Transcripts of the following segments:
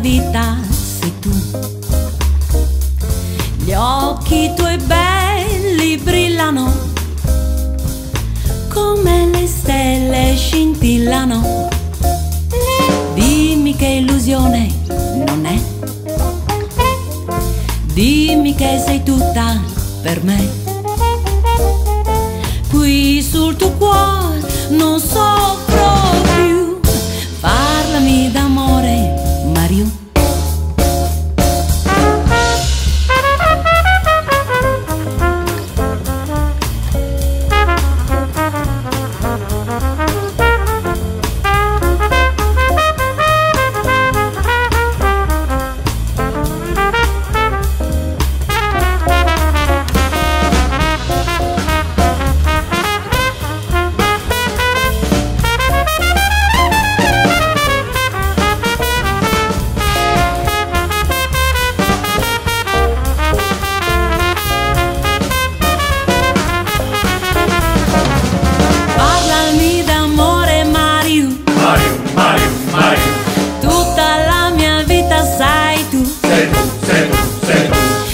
vita sei tu. Gli occhi tuoi belli brillano come le stelle scintillano. Dimmi che illusione non è, dimmi che sei tutta per me. Qui sul tuo cuore non soffro più, parlami d'amore, Mariù.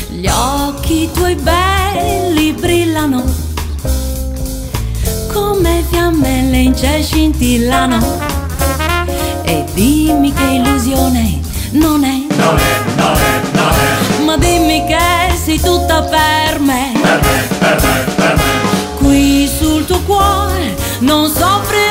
Gli occhi tuoi belli brillano come fiammelle in cielo scintillano. E dimmi che illusione non è, ma dimmi che sei tutta per me. Per me. Qui sul tuo cuore non soffri